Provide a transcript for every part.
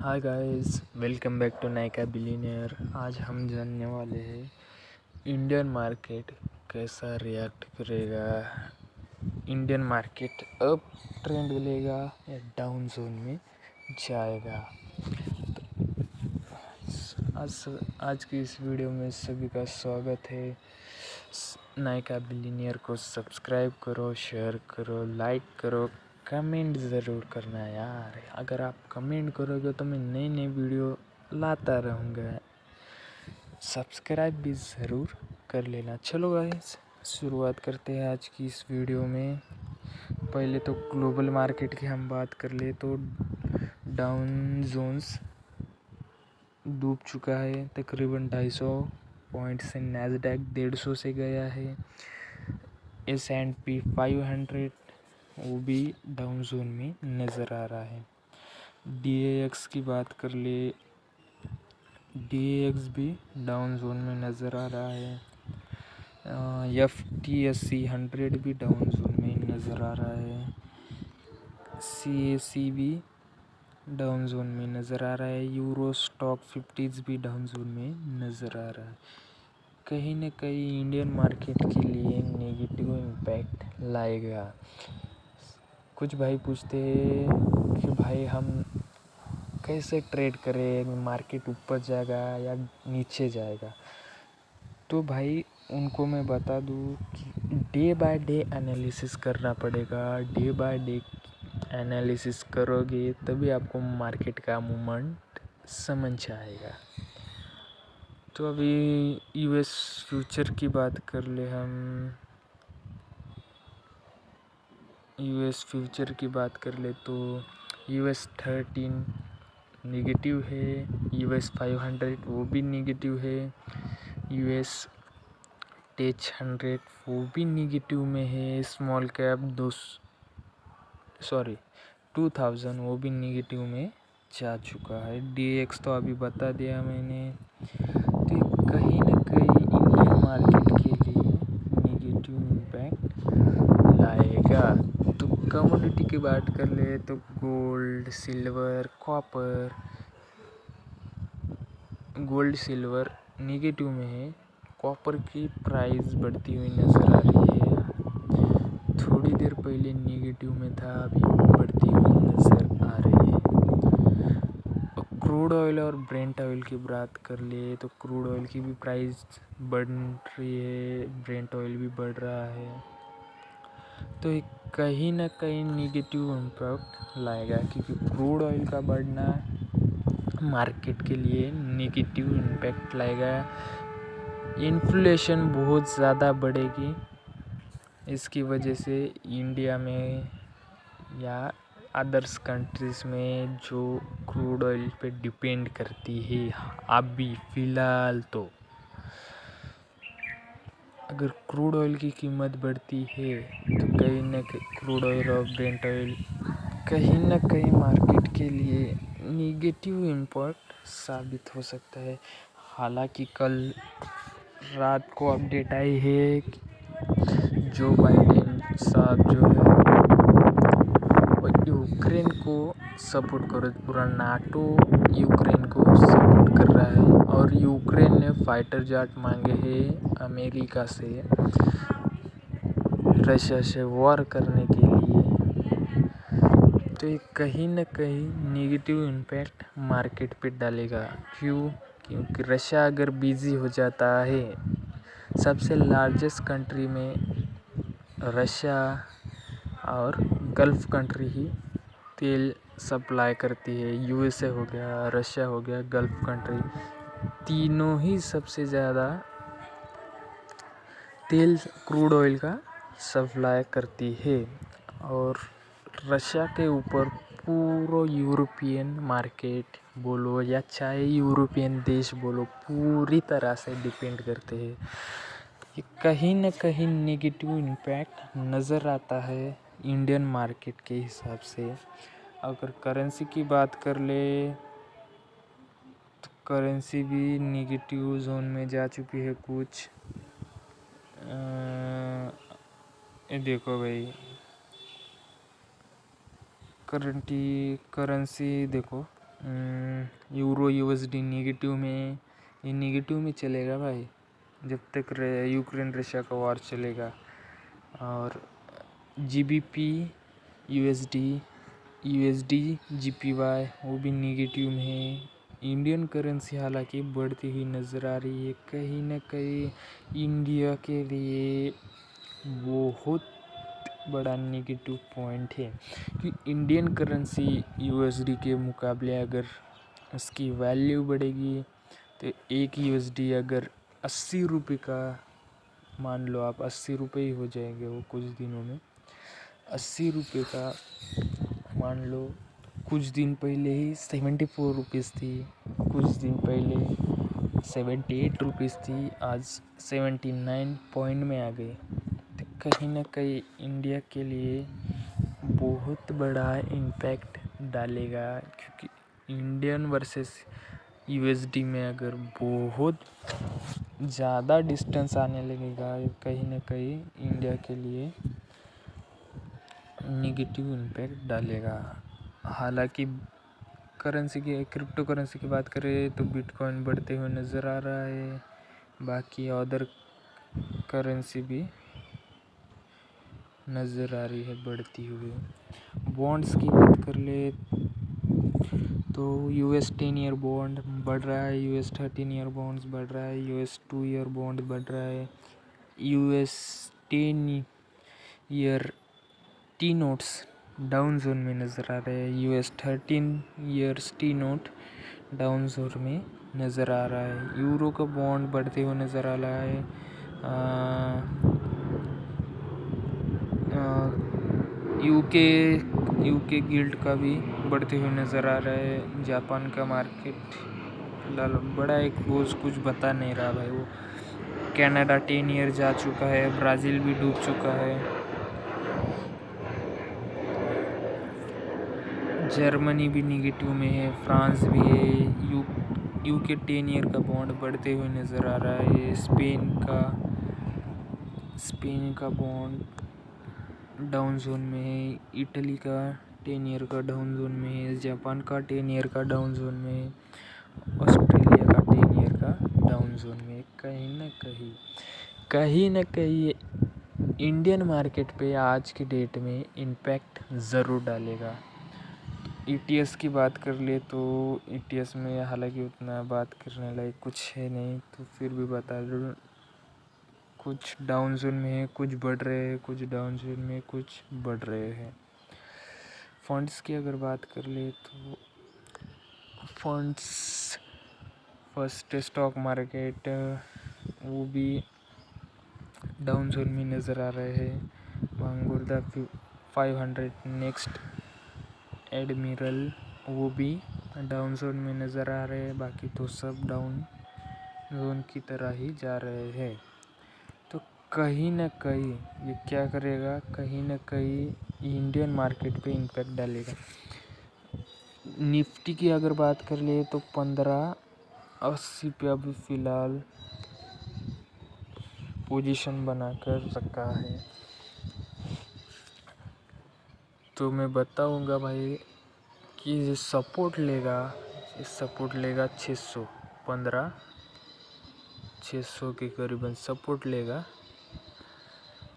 Hi guys, welcome back to Nayaka billionaire. आज हम जानने वाले हैं इंडियन मार्केट कैसा रिएक्ट करेगा। इंडियन मार्केट अप ट्रेंड लेगा या डाउन जोन में जाएगा। आज की इस वीडियो में सभी का स्वागत है। नायका बिलियनियर को सब्सक्राइब करो, शेयर करो, लाइक करो, कमेंट ज़रूर करना यार। अगर आप कमेंट करोगे तो मैं नई नई वीडियो लाता रहूँगा। सब्सक्राइब भी ज़रूर कर लेना। चलो गाइस, शुरुआत करते हैं आज की इस वीडियो में। पहले तो ग्लोबल मार्केट की हम बात कर ले तो डाउन जोन्स डूब चुका है तकरीबन 250 पॉइंट से। नैस्डैक 150 से गया है। S&P 500 वो भी डाउन जोन में नज़र आ रहा है। DAX की बात कर ले, DAX भी डाउन जोन में नज़र आ रहा है। FTSE 100 भी डाउन जोन में नज़र आ रहा है। CAC भी डाउन जोन में नज़र आ रहा है। यूरो स्टॉक 50 भी डाउन जोन में नज़र आ रहा है। कहीं न कहीं इंडियन मार्केट के लिए नेगेटिव इम्पैक्ट लाएगा। कुछ भाई पूछते हैं कि भाई हम कैसे ट्रेड करें, मार्केट ऊपर जाएगा या नीचे जाएगा। तो भाई उनको मैं बता दूँ कि डे बाय डे एनालिसिस करना पड़ेगा। डे बाय डे एनालिसिस करोगे तभी आपको मार्केट का मूवमेंट समझ आएगा। तो अभी US फ्यूचर की बात कर ले हम। US फ्यूचर की बात कर ले तो US 13 नेगेटिव है। US 500 वो भी नेगेटिव है। US टेच 100 वो भी नेगेटिव में है। स्मॉल कैप 2000 वो भी नेगेटिव में जा चुका है। DAX तो अभी बता दिया मैंने। तो कहीं ना कहीं इंडियन मार्केट के लिए नेगेटिव इम्पैक्ट लाएगा। तो कमोडिटी की बात कर ले तो gold, silver, copper. Gold silver negative में है। कॉपर की प्राइस बढ़ती हुई नज़र आ रही है। थोड़ी देर पहले नेगेटिव में था, अभी बढ़ती हुई नज़र आ रही है। क्रूड ऑयल और ब्रेंट ऑयल की बात कर ले तो क्रूड ऑयल की भी प्राइस बढ़ रही है, ब्रेंट ऑयल भी बढ़ रहा है। तो कहीं ना कहीं नेगेटिव इम्पैक्ट लाएगा, क्योंकि क्रूड ऑयल का बढ़ना मार्केट के लिए नेगेटिव इम्पैक्ट लाएगा। इन्फ्लेशन बहुत ज़्यादा बढ़ेगी। इसकी वजह से इंडिया में या अदर्स कंट्रीज़ में जो क्रूड ऑयल पे डिपेंड करती है अभी फ़िलहाल, तो अगर क्रूड ऑयल की कीमत बढ़ती है तो कहीं न कहीं क्रूड ऑयल और ब्रेंट ऑयल कहीं न कहीं मार्केट के लिए नेगेटिव इम्पैक्ट साबित हो सकता है। हालांकि कल रात को अपडेट आई है कि जो बाइडेन साहब जो है वो यूक्रेन को सपोर्ट कर, पूरा नाटो यूक्रेन को सपोर्ट कर रहा है। और यूक्रेन ने फाइटर जेट मांगे हैं अमेरिका से रशिया से वॉर करने के लिए। तो ये कहीं न कहीं नेगेटिव इम्पैक्ट मार्केट पे डालेगा। क्योंकि रशिया अगर बिज़ी हो जाता है, सबसे लार्जेस्ट कंट्री में रशिया और गल्फ़ कंट्री ही तेल सप्लाई करती है। USA हो गया, रशिया हो गया, गल्फ़ कंट्री, तीनों ही सबसे ज़्यादा तेल क्रूड ऑयल का सप्लाई करती है। और रशिया के ऊपर पूरा यूरोपियन मार्केट बोलो या चाहे यूरोपियन देश बोलो, पूरी तरह से डिपेंड करते हैं। ये कहीं न कहीं नेगेटिव इम्पैक्ट नज़र आता है इंडियन मार्केट के हिसाब से। अगर करेंसी की बात कर ले तो करेंसी भी नेगेटिव जोन में जा चुकी है कुछ। ये देखो भाई, करेंसी देखो यूरो यूएसडी नेगेटिव में, ये नेगेटिव में चलेगा भाई जब तक यूक्रेन रशिया का वार चलेगा। और जीबीपी यूएसडी जीपीवाई वो भी नेगेटिव में है। इंडियन करेंसी हालांकि बढ़ती हुई नज़र आ रही है, कहीं ना कहीं इंडिया के लिए बहुत बड़ा नेगेटिव पॉइंट है कि इंडियन करेंसी यूएसडी के मुकाबले अगर उसकी वैल्यू बढ़ेगी तो एक यूएसडी अगर 80 रुपये का, मान लो आप 80 रुपये ही हो जाएंगे वो कुछ दिनों में, 80 रुपये का मान लो। कुछ दिन पहले ही 74 रुपीज़ थी, कुछ दिन पहले 78 रुपीज़ थी, आज 79 पॉइंट में आ गई। तो कहीं ना कहीं इंडिया के लिए बहुत बड़ा इम्पैक्ट डालेगा, क्योंकि इंडियन वर्सेस यूएसडी में अगर बहुत ज़्यादा डिस्टेंस आने लगेगा, कहीं ना कहीं इंडिया के लिए नेगेटिव इम्पैक्ट डालेगा। हालांकि क्रिप्टो करेंसी की बात करें तो बिटकॉइन बढ़ते हुए नज़र आ रहा है, बाकी अदर करेंसी भी नज़र आ रही है बढ़ती हुई। बॉन्ड्स की बात कर ले तो यूएस 10 ईयर बॉन्ड बढ़ रहा है, यूएस 13 ईयर बॉन्ड्स बढ़ रहा है, यूएस 2 ईयर बॉन्ड बढ़ रहा है, US 10 year T notes down zone में नज़र आ रहे हैं, US 13 years T note down zone में नज़र आ रहा है। यूरो का बॉन्ड बढ़ते हुए नज़र आ रहा है, यूके गिल्ड का भी बढ़ते हुए नज़र आ रहा है। जापान का मार्केट फिलहाल बड़ा एक रोज़ कुछ बता नहीं रहा भाई। वो कनाडा 10 ईयर जा चुका है, ब्राज़ील भी डूब चुका है, जर्मनी भी निगेटिव में है, फ्रांस भी है, यूके 10 ईयर का बॉन्ड बढ़ते हुए नज़र आ रहा है, स्पेन का बॉन्ड डाउन जोन में है, इटली का 10 ईयर का डाउन जोन में है, जापान का 10 ईयर का डाउन जोन में है, ऑस्ट्रेलिया का 10 ईयर का डाउन जोन में। कहीं ना कहीं इंडियन मार्केट पे आज की डेट में इम्पैक्ट ज़रूर डालेगा। ईटीएस की बात कर ले तो ईटीएस में हालांकि उतना बात करने लायक कुछ है नहीं, तो फिर भी बता दूँ कुछ डाउन जोन में है, कुछ बढ़ रहे हैं, कुछ डाउन जोन में कुछ बढ़ रहे हैं। फंड्स की अगर बात कर ले तो फंड्स फर्स्ट स्टॉक मार्केट वो भी डाउन जोन में नज़र आ रहे हैं। मांगुर्दा 500 नेक्स्ट एडमिरल वो भी डाउन जोन में नज़र आ रहे हैं, बाकी तो सब डाउन जोन की तरह ही जा रहे हैं। तो कहीं ना कहीं ये क्या करेगा, कहीं ना कहीं इंडियन मार्केट पे इम्पैक्ट डालेगा। निफ्टी की अगर बात कर ले तो 1580 पे अभी फ़िलहाल पोजीशन बनाकर रखा है। तो मैं बताऊंगा भाई कि ये सपोर्ट लेगा 600, 600 के करीबन सपोर्ट लेगा,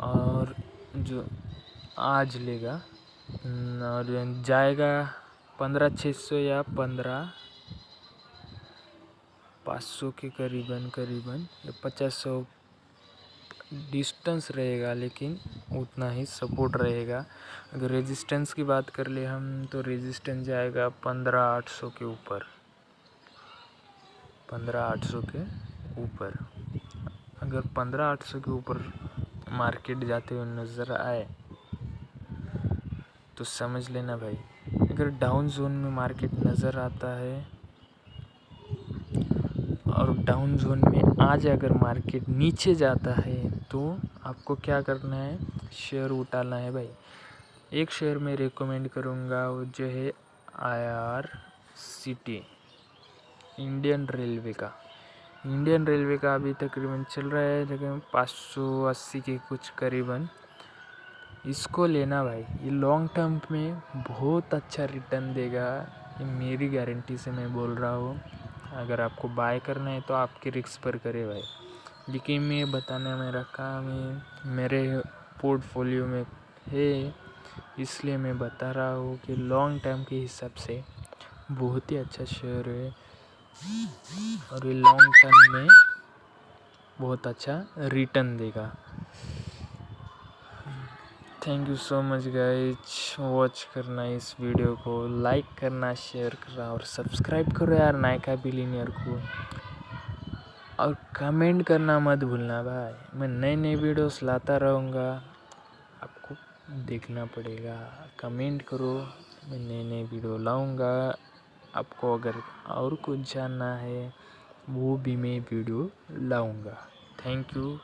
और जो आज लेगा और जाएगा 15600 या 15500 के करीबन या 50 डिस्टेंस रहेगा, लेकिन उतना ही सपोर्ट रहेगा। अगर रेजिस्टेंस की बात कर ले हम तो रेजिस्टेंस जाएगा 15800 के ऊपर, 15800 के ऊपर। अगर 15800 के ऊपर मार्केट जाते हुए नज़र आए तो समझ लेना भाई। अगर डाउन जोन में मार्केट नज़र आता है और डाउन जोन में आज अगर मार्केट नीचे जाता है तो आपको क्या करना है, शेयर उठाना है भाई। एक शेयर में रिकमेंड करूँगा वो जो है IRCT, इंडियन रेलवे का अभी तकरीबन चल रहा है लेकिन 580 के कुछ करीबन। इसको लेना भाई, ये लॉन्ग टर्म में बहुत अच्छा रिटर्न देगा ये मेरी गारंटी से मैं बोल रहा हूँ। अगर आपको बाय करना है तो आपके रिस्क पर करे भाई, लेकिन मैं बताने में रखा मैं मेरे पोर्टफोलियो में है, इसलिए मैं बता रहा हूँ कि लॉन्ग टर्म के हिसाब से बहुत ही अच्छा शेयर है और ये लॉन्ग टर्म में बहुत अच्छा रिटर्न देगा। Thank you so much guys, watch करना इस वीडियो को, लाइक करना, शेयर करना और सब्सक्राइब करो यार नायका बिलियनियर को, और कमेंट करना मत भूलना भाई। मैं नए नए वीडियोस लाता रहूँगा, आपको देखना पड़ेगा। कमेंट करो, मैं नए नए वीडियो लाऊँगा। आपको अगर और कुछ जानना है वो भी मैं वीडियो लाऊँगा। Thank you